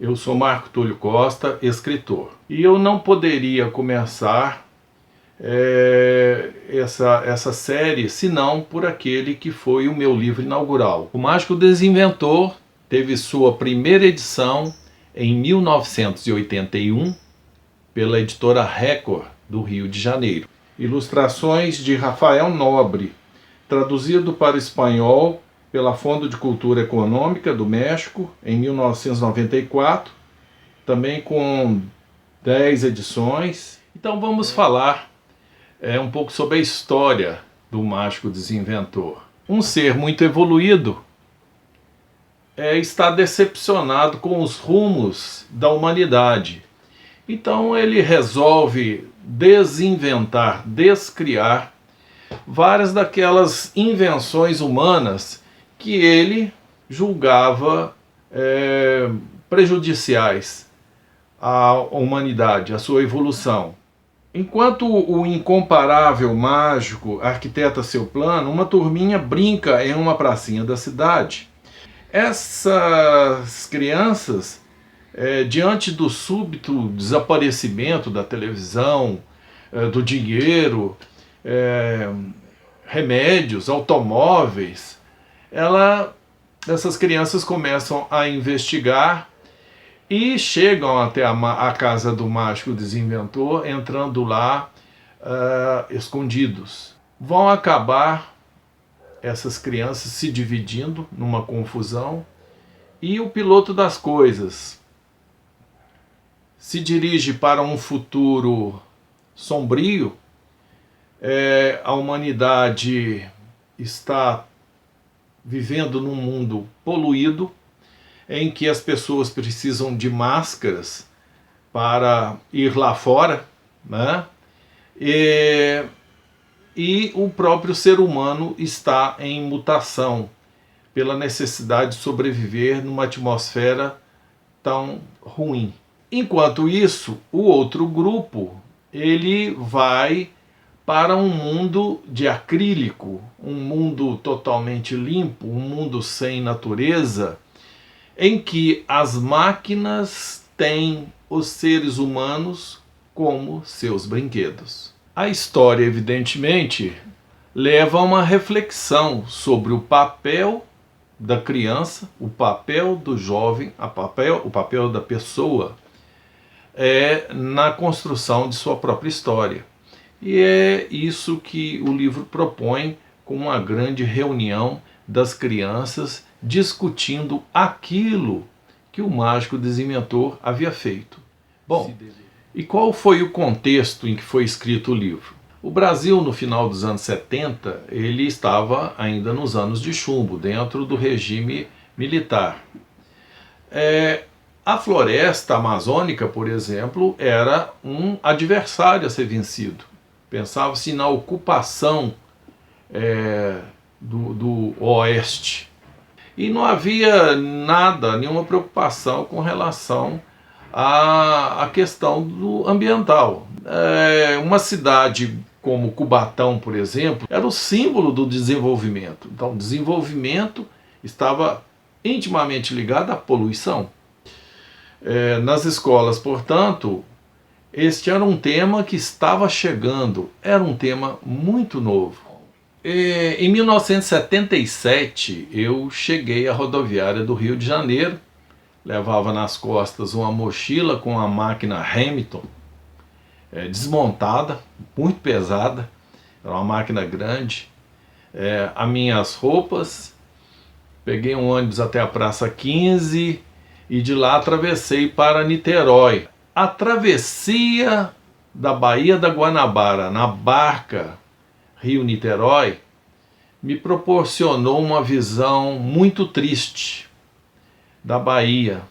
Eu sou Marco Túlio Costa, escritor. E eu não poderia começar essa série senão por aquele que foi o meu livro inaugural. O Mágico Desinventor teve sua primeira edição em 1981 pela editora Record do Rio de Janeiro. Ilustrações de Rafael Nobre, traduzido para o espanhol pela Fundo de Cultura Econômica do México em 1994, também com 10 edições. Então vamos falar um pouco sobre a história do Mágico Desinventor. Um ser muito evoluído está decepcionado com os rumos da humanidade. Então ele resolve desinventar, descriar várias daquelas invenções humanas que ele julgava prejudiciais à humanidade, à sua evolução. Enquanto o incomparável mágico arquiteta seu plano, uma turminha brinca em uma pracinha da cidade. Essas crianças, diante do súbito desaparecimento da televisão, do dinheiro, remédios, automóveis, essas crianças começam a investigar e chegam até a casa do Mágico Desinventor, entrando lá escondidos. Vão acabar essas crianças se dividindo numa confusão e o piloto das coisas se dirige para um futuro sombrio. A humanidade está vivendo num mundo poluído, em que as pessoas precisam de máscaras para ir lá fora, né? E o próprio ser humano está em mutação pela necessidade de sobreviver numa atmosfera tão ruim. Enquanto isso, o outro grupo ele vai para um mundo de acrílico, um mundo totalmente limpo, um mundo sem natureza, em que as máquinas têm os seres humanos como seus brinquedos. A história, evidentemente, leva a uma reflexão sobre o papel da criança, o papel do jovem, o papel da pessoa na construção de sua própria história. E é isso que o livro propõe, com uma grande reunião das crianças discutindo aquilo que o Mágico Desinventor havia feito. Bom, e qual foi o contexto em que foi escrito o livro? O Brasil, no final dos anos 70, ele estava ainda nos anos de chumbo, dentro do regime militar. A floresta amazônica, por exemplo, era um adversário a ser vencido. Pensava-se na ocupação do oeste. E não havia nada, nenhuma preocupação com relação à questão do ambiental. Uma cidade como Cubatão, por exemplo, era o símbolo do desenvolvimento. Então, o desenvolvimento estava intimamente ligado à poluição. Nas escolas, portanto, este era um tema que estava chegando, era um tema muito novo. Em 1977, eu cheguei à rodoviária do Rio de Janeiro, levava nas costas uma mochila com a máquina Hamilton, desmontada, muito pesada, era uma máquina grande, as minhas roupas, peguei um ônibus até a Praça 15 e de lá atravessei para Niterói. A travessia da Baía da Guanabara na barca Rio-Niterói me proporcionou uma visão muito triste da Bahia.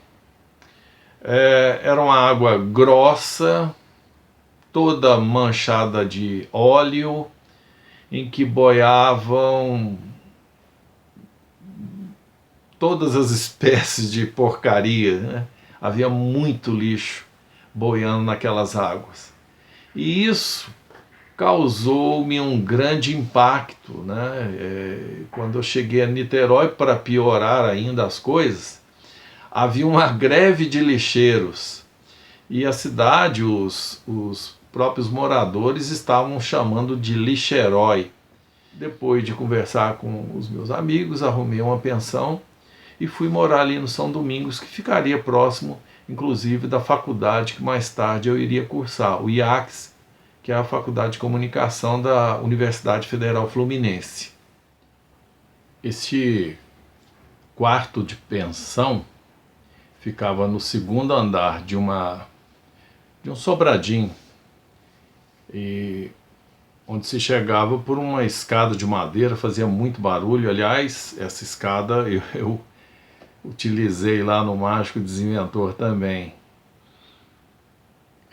Era uma água grossa, toda manchada de óleo, em que boiavam todas as espécies de porcaria, né? Havia muito lixo boiando naquelas águas. E isso causou-me um grande impacto, né? Quando eu cheguei a Niterói, para piorar ainda as coisas, havia uma greve de lixeiros e a cidade, os próprios moradores estavam chamando de lixerói. Depois de conversar com os meus amigos, arrumei uma pensão e fui morar ali no São Domingos, que ficaria próximo, inclusive, da faculdade que mais tarde eu iria cursar, o IACS, que é a Faculdade de Comunicação da Universidade Federal Fluminense. Este quarto de pensão ficava no segundo andar de um sobradinho, e onde se chegava por uma escada de madeira, fazia muito barulho. Aliás, essa escada eu utilizei lá no Mágico Desinventor também.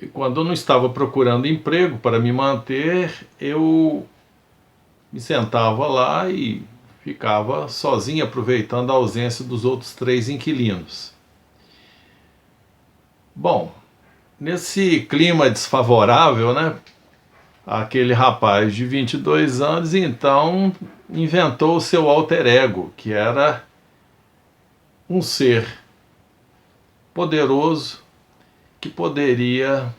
E quando eu não estava procurando emprego para me manter, eu me sentava lá e ficava sozinho, aproveitando a ausência dos outros 3 inquilinos. Bom, nesse clima desfavorável, né, aquele rapaz de 22 anos, então, inventou o seu alter ego, que era um ser poderoso que poderia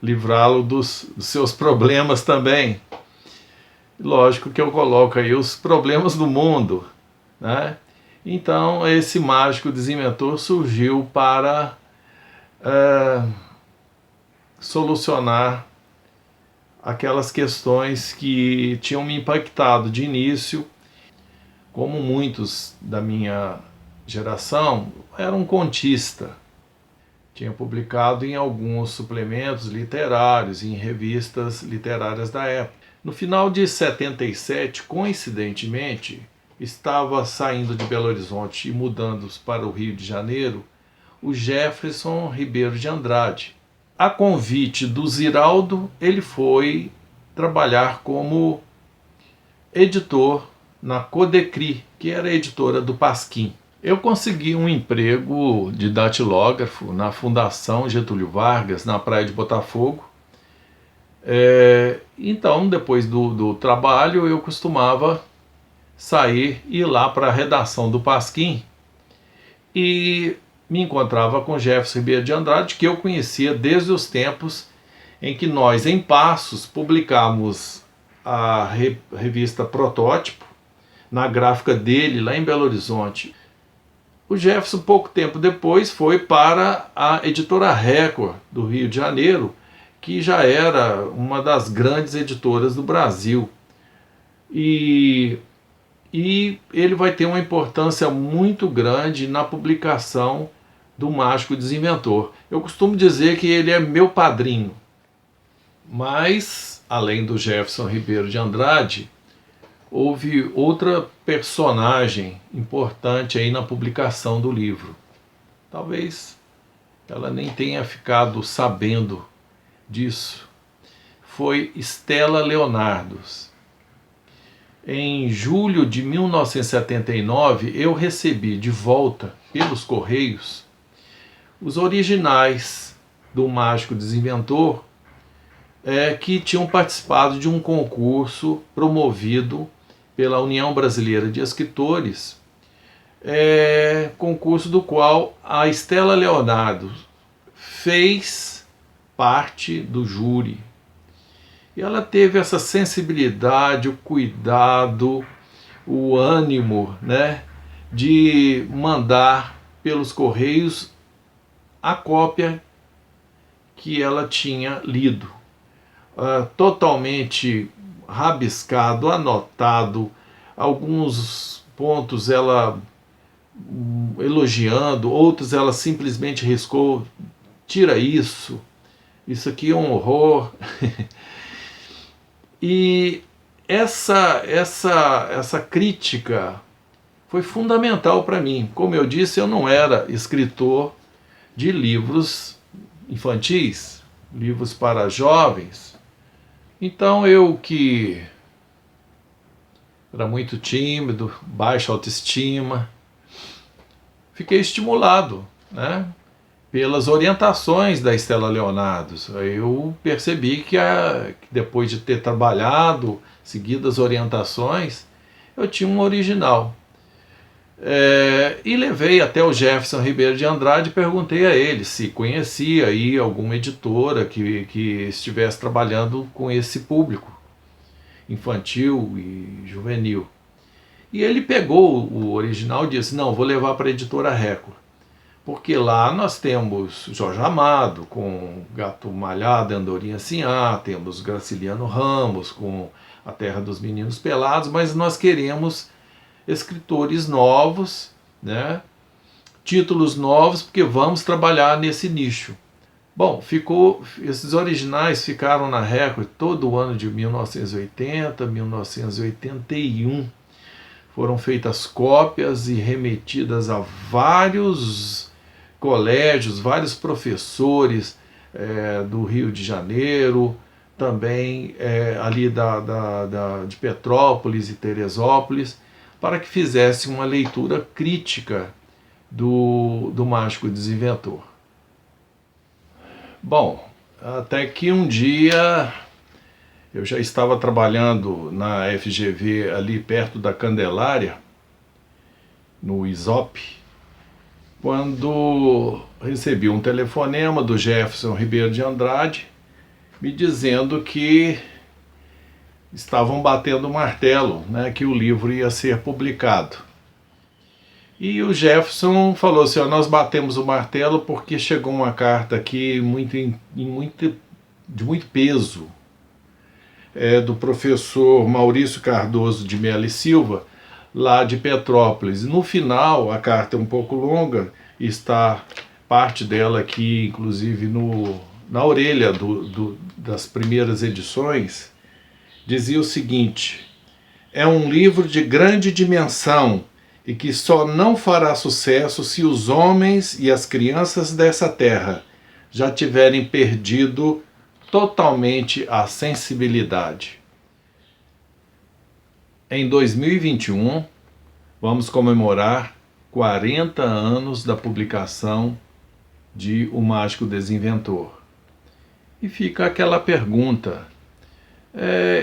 livrá-lo dos seus problemas também. Lógico que eu coloco aí os problemas do mundo, né? Então, esse mágico desinventor surgiu para solucionar aquelas questões que tinham me impactado de início. Como muitos da minha geração, era um contista. Tinha publicado em alguns suplementos literários, em revistas literárias da época. No final de 77, coincidentemente, estava saindo de Belo Horizonte e mudando para o Rio de Janeiro o Jefferson Ribeiro de Andrade. A convite do Ziraldo, ele foi trabalhar como editor na Codecri, que era a editora do Pasquim. Eu consegui um emprego de datilógrafo na Fundação Getúlio Vargas, na Praia de Botafogo. Então, depois do trabalho, eu costumava sair e ir lá para a redação do Pasquim e me encontrava com Jefferson Ribeiro de Andrade, que eu conhecia desde os tempos em que nós, em Passos, publicamos a revista Protótipo, na gráfica dele, lá em Belo Horizonte. O Jefferson, pouco tempo depois, foi para a editora Record, do Rio de Janeiro, que já era uma das grandes editoras do Brasil. E ele vai ter uma importância muito grande na publicação do Mágico Desinventor. Eu costumo dizer que ele é meu padrinho. Mas, além do Jefferson Ribeiro de Andrade, houve outra personagem importante aí na publicação do livro. Talvez ela nem tenha ficado sabendo disso. Foi Stella Leonardos. Em julho de 1979, eu recebi de volta, pelos Correios, os originais do Mágico Desinventor, que tinham participado de um concurso promovido pela União Brasileira de Escritores, concurso do qual a Stella Leonardo fez parte do júri. E ela teve essa sensibilidade, o cuidado, o ânimo, né, de mandar pelos Correios a cópia que ela tinha lido. Totalmente rabiscado, anotado, alguns pontos ela elogiando, outros ela simplesmente riscou, tira isso aqui é um horror. E essa crítica foi fundamental para mim. Como eu disse, eu não era escritor de livros infantis, livros para jovens. Então eu, que era muito tímido, baixa autoestima, fiquei estimulado, né, pelas orientações da Stella Leonardo. Eu percebi que depois de ter trabalhado, seguido as orientações, eu tinha um original. E levei até o Jefferson Ribeiro de Andrade e perguntei a ele se conhecia aí alguma editora que estivesse trabalhando com esse público infantil e juvenil. E ele pegou o original e disse: não, vou levar para a editora Record, porque lá nós temos Jorge Amado com Gato Malhado e Andorinha Sinhá, temos Graciliano Ramos com A Terra dos Meninos Pelados, mas nós queremos escritores novos, né? Títulos novos, porque vamos trabalhar nesse nicho. Bom, esses originais ficaram na Record todo o ano de 1980, 1981. Foram feitas cópias e remetidas a vários colégios, vários professores do Rio de Janeiro, também ali de Petrópolis e Teresópolis, para que fizesse uma leitura crítica do Mágico Desinventor. Bom, até que um dia eu já estava trabalhando na FGV ali perto da Candelária, no ISOP, quando recebi um telefonema do Jefferson Ribeiro de Andrade me dizendo que estavam batendo o martelo, né, que o livro ia ser publicado. E o Jefferson falou assim: nós batemos o martelo porque chegou uma carta aqui de muito peso, do professor Maurício Cardoso de Melo e Silva, lá de Petrópolis. No final, a carta é um pouco longa, está parte dela aqui, inclusive, na orelha das primeiras edições. Dizia o seguinte: é um livro de grande dimensão e que só não fará sucesso se os homens e as crianças dessa terra já tiverem perdido totalmente a sensibilidade. Em 2021, vamos comemorar 40 anos da publicação de O Mágico Desinventor. E fica aquela pergunta: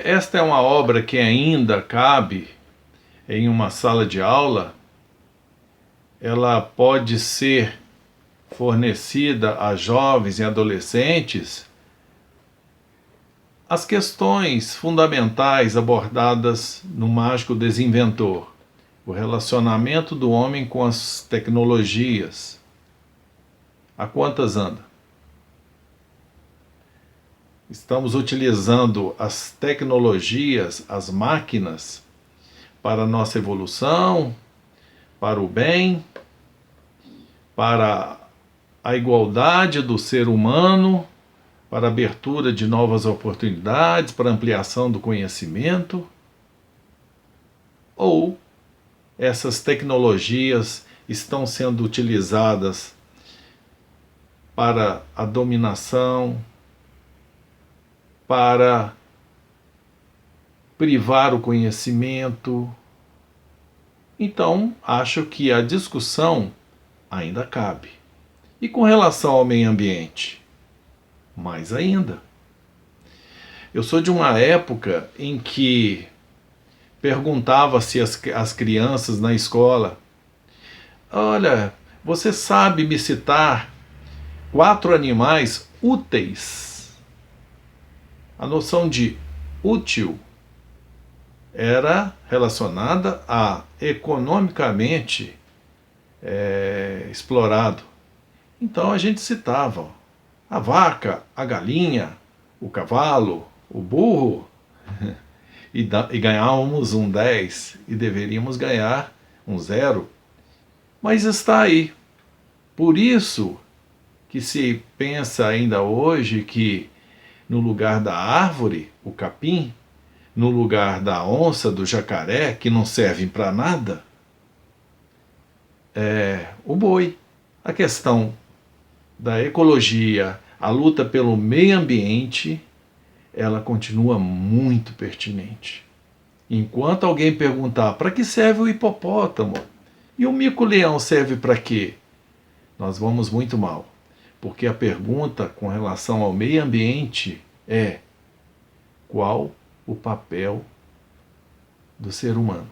esta é uma obra que ainda cabe em uma sala de aula? Ela pode ser fornecida a jovens e adolescentes? As questões fundamentais abordadas no Mágico Desinventor: o relacionamento do homem com as tecnologias. A quantas anda? Estamos utilizando as tecnologias, as máquinas, para a nossa evolução, para o bem, para a igualdade do ser humano, para a abertura de novas oportunidades, para a ampliação do conhecimento? Ou essas tecnologias estão sendo utilizadas para a dominação, para privar o conhecimento? Então, acho que a discussão ainda cabe. E com relação ao meio ambiente? Mais ainda. Eu sou de uma época em que perguntava-se às crianças na escola: olha, você sabe me citar 4 animais úteis? A noção de útil era relacionada a economicamente explorado. Então a gente citava a vaca, a galinha, o cavalo, o burro, e ganhávamos um 10 e deveríamos ganhar um 0. Mas está aí. Por isso que se pensa ainda hoje que no lugar da árvore, o capim, no lugar da onça, do jacaré, que não servem para nada, o boi. A questão da ecologia, a luta pelo meio ambiente, ela continua muito pertinente. Enquanto alguém perguntar: para que serve o hipopótamo? E o mico-leão serve para quê? Nós vamos muito mal. Porque a pergunta com relação ao meio ambiente é: qual o papel do ser humano?